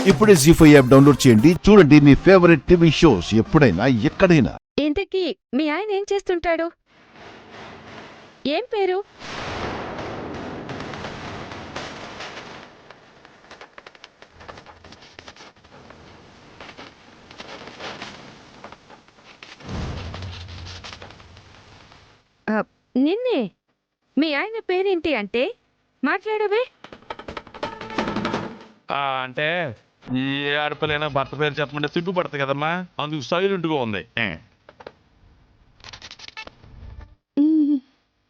ఇప్పుడే జీ5 app download చేయండి. చూడండి మీ ఫేవరెట్ టీవీ షోస్ ఎప్పుడైనా ఎక్కడైనా. ఇంతకీ మీ ఆయన ఏం చేస్తుంటాడు? ఏం పేరు? నిన్నే. మీ ఆయన పేరేంటి అంటే మాట్లాడవే? అంటే ఏ ఆడపిల్లైనా భర్త పేరు చెప్పమంటే సిగ్గుపడుతుంది కదమ్మా, అందుకు సైలెంట్గా ఉంది.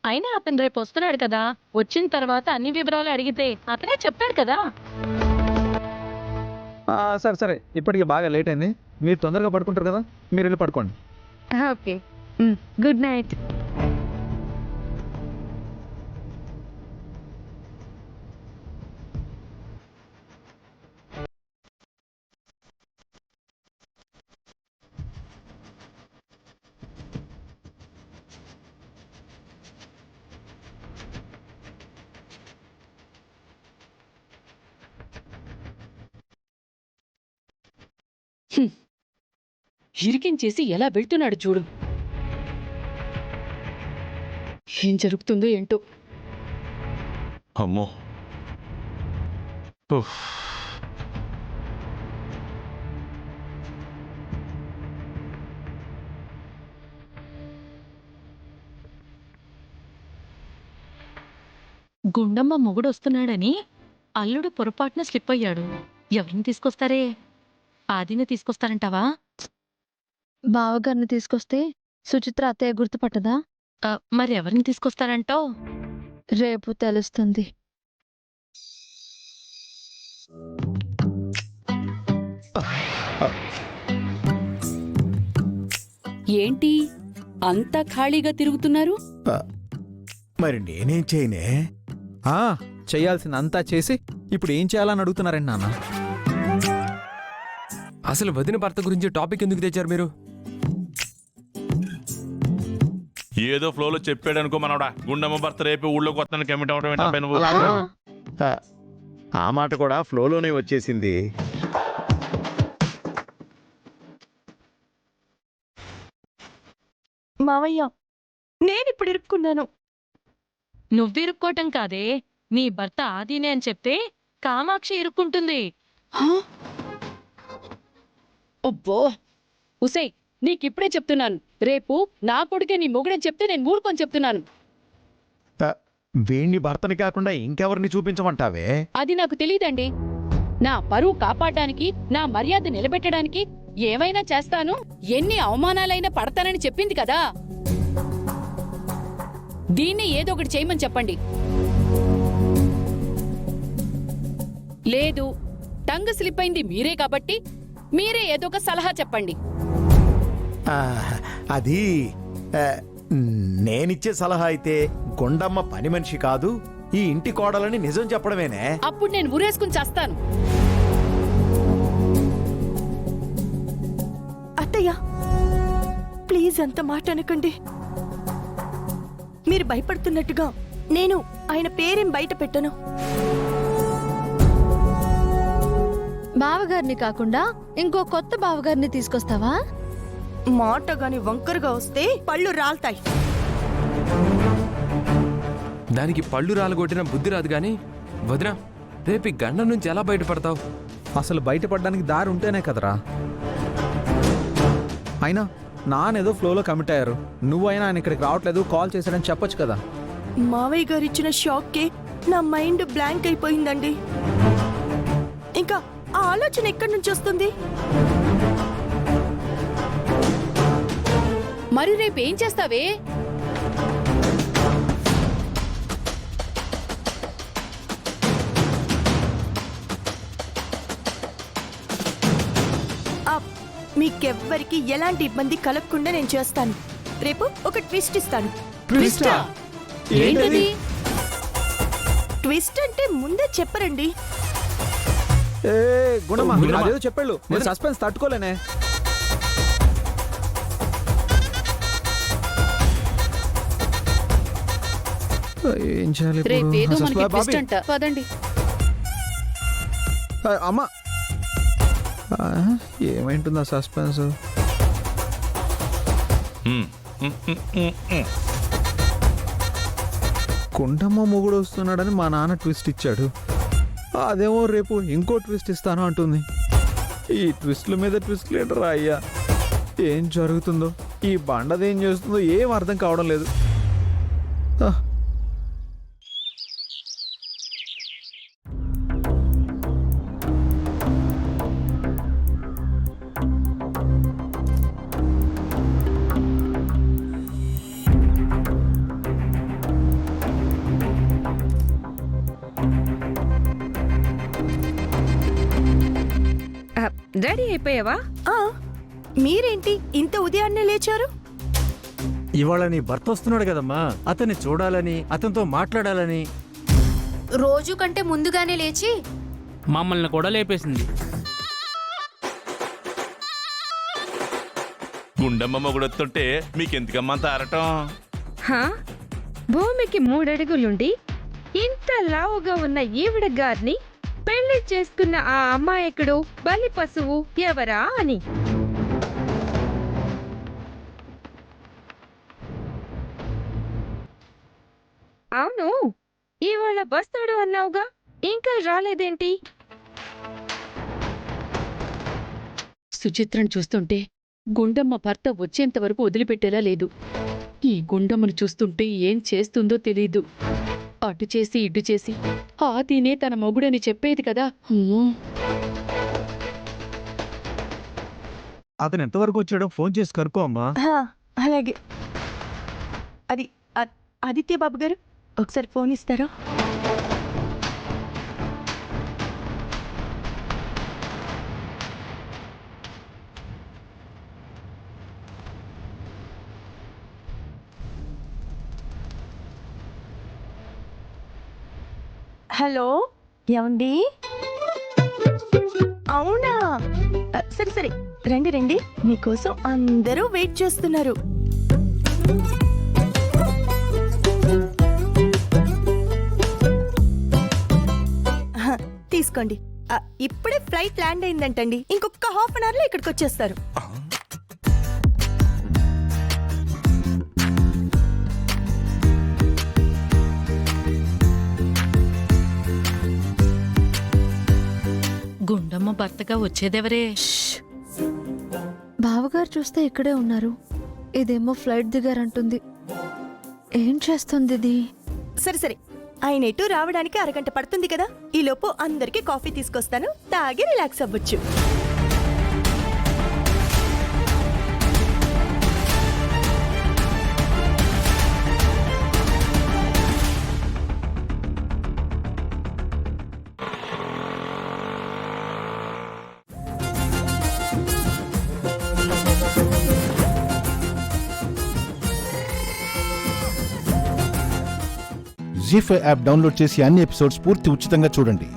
అయినా అతను రేపు వస్తున్నాడు కదా, వచ్చిన తర్వాత అన్ని వివరాలు అడిగితే అతనే చెప్తాడు కదా. సరే సరే, ఇప్పటికి బాగా లేట్ అయింది. మీరు తొందరగా పడుకుంటారు కదా, మీరు వెళ్ళి పడుకోండి. Okay, good night. ఇరికించేసి ఎలా వెళ్తున్నాడు చూడు. ఏం జరుగుతుందో ఏంటో. అమ్మో, గుండమ్మ మొగుడు వస్తున్నాడని అల్లుడు పొరపాటున స్లిప్ అయ్యాడు. ఎవరిని తీసుకొస్తారే? ఆదిని తీసుకొస్తారంటావా? బావగారిని తీసుకొస్తే సుచిత్ర అత్తయ్య గుర్తుపట్టదా? మరి ఎవరిని తీసుకొస్తారంటావు? రేపు తెలుస్తుంది. ఏంటి అంతా ఖాళీగా తిరుగుతున్నారు? మరి నేనేం చేయనే? చెయ్యాల్సిందంతా చేసి ఇప్పుడు ఏం చేయాలని అడుగుతున్నారండి నాన్న. అసలు వదిన భర్త గురించి టాపిక్ ఎందుకు తెచ్చారు మీరు? ఏదో ఫ్లోలో చెప్పాడు అనుకో మనోడా. గుండమ్మ భర్త రేపు ఊళ్ళోకి వస్తాను కమిట్ అవడం. ఆ మాట కూడా ఫ్లోలోనే వచ్చేసింది. మావయ్య, నేనిప్పుడు ఇరుక్కున్నాను. నువ్విరుక్కోవటం కాదే, నీ భర్త ఆదినే అని చెప్తే కామాక్షి ఇరుక్కుంటుంది. అబ్బో ఉసై, నీకిప్పుడే చెప్తున్నాను, రేపు నా కొడుకే నీ మొగుడని చెప్తే నేను ఊరుకొని చెప్తున్నాను. వీణ్ణి భర్తని కాకుండా ఇంకెవరిని చూపించమంటావే? అది నాకు తెలియదండి. నా పరువు కాపాడడానికి, నా మర్యాద నిలబెట్టడానికి ఏమైనా చేస్తాను. ఎన్ని అవమానాలైనా పడతానని చెప్పింది కదా, దీన్ని ఏదో ఒకటి చేయమని చెప్పండి. లేదు, టంగ్ స్లిప్ అయింది మీరే కాబట్టి మీరే ఏదో ఒక సలహా చెప్పండి. అది నేనిచ్చే సలహా అయితే గుండమ్మ పని మనిషి కాదు, ఈ ఇంటి కోడలని నిజం చెప్పడమేనే. అప్పుడు నేను ఊరేసుకుని చేస్తాను. అత్తయ్య, ప్లీజ్ అంత మాట అనకండి. మీరు భయపడుతున్నట్టుగా నేను ఆయన పేరేం బయట పెట్టను. బావగారిని కాకుండా ఇంకో కొత్త బావగారిని తీసుకొస్తావా? మాట గాని వంకరగా వస్తే పళ్ళు రాల్తాయి. దానికి పళ్ళు రాలగొట్టిన బుద్ధి రాదు గాని వదినా, రేపు గండం నుంచి ఎలా బయటపడతావు? అసలు బయటపడడానికి దారి ఉంటేనే కదరా. అయినా నానేదో ఫ్లోలో కమిట్ అయ్యారు, నువ్వైనా ఆయన ఇక్కడికి రావట్లేదు, కాల్ చేశాడని చెప్పొచ్చు కదా. మావయ్య గారు ఇచ్చిన షాక్కే నా మైండ్ బ్లాంక్ అయిపోయిందండి. ఇంకా ఆ ఆలోచన ఎక్కడి నుంచి వస్తుంది? మరి రేపేం చేస్తావే? మీకెవ్వరికి ఎలాంటి ఇబ్బంది కలగకుండా నేను చేస్తాను. రేపు ఒక ట్విస్ట్ ఇస్తాను. ఏంటది? ట్విస్ట్ అంటే ముందే చెప్పరండి. గుణమా, అదేదో చెప్పాడు, నేను సస్పెన్స్ తట్టుకోలేనే. ఏం చేయాలి? రేపేదో మనకి ట్విస్ట్ అంట. పదండి. అమ్మా, ఏమైంటుందా సస్పెన్స్? కుండమ్మ మొగుడు వస్తున్నాడని మా నాన్న ట్విస్ట్ ఇచ్చాడు. అదేమో రేపు ఇంకో ట్విస్ట్ ఇస్తాను అంటుంది. ఈ ట్విస్ట్ల మీద ట్విస్ట్ లేటరా అయ్యా. ఏం జరుగుతుందో, ఈ బండదేం చేస్తుందో ఏం అర్థం కావడం లేదు. రెడీ అయిపోయావా? ఆ, మీరేంటి ఇంత ఉదయాన్నే లేచారు? ఇవాళ నీ భర్త వస్తున్నాడు కదమ్మా, అతన్ని చూడాలని, అతనితో మాట్లాడాలని. రోజు కంటే ముందుగానే లేచి మమ్మల్ని కూడా లేపేసింది. గుండమ్మ మొగుడొస్తుంటే మీకెందుకమ్మంత ఆరటం? హా? భూమికి 3 అడుగులుండి ఇంత లావుగా ఉన్న ఈవిడ గారిని పెళ్లి చేసుకున్న ఆ అమ్మాయకుడు బలి పశువు ఎవరా అని. అవును, ఇవాళ వస్తాడు అన్నావుగా, ఇంకా రాలేదేంటి? సుచిత్రను చూస్తుంటే గుండమ్మ భర్త వచ్చేంత వరకు వదిలిపెట్టేలా లేదు. ఈ గుండమ్మను చూస్తుంటే ఏం చేస్తుందో తెలీదు. అటు చేసి ఇటు చేసి ఆదినే తన మొగుడని చెప్పేది కదా. అతను ఎంతవరకు వచ్చాడో ఫోన్ చేసి కనుక్కో అమ్మా. అలాగే. అది ఆదిత్య బాబు గారు, ఒకసారి ఫోన్ ఇస్తారా? హలో, ఏమండి? అవునా, సరే సరే, రండి రండి, మీకోసం అందరూ వెయిట్ చేస్తున్నారు. తీసుకోండి. ఇప్పుడే ఫ్లైట్ ల్యాండ్ అయిందంటండి, ఇంకొక హాఫ్ అన్ అవర్ లో ఇక్కడికి వచ్చేస్తారు. గుండమ్మ భర్తగా వచ్చేదెవరే? బావగారు చూస్తే ఇక్కడే ఉన్నారు, ఇదేమో ఫ్లైట్ దిగారంటుంది. ఏం చేస్తుంది ఇది? సరే సరే, ఆయన ఎటు రావడానికి అరగంట పడుతుంది కదా, ఈలోపు అందరికీ కాఫీ తీసుకొస్తాను, తాగి రిలాక్స్ అవ్వచ్చు. జీ5 యాప్ డౌన్లోడ్ చేసి అన్ని ఎపిసోడ్స్ పూర్తి ఉచితంగా చూడండి.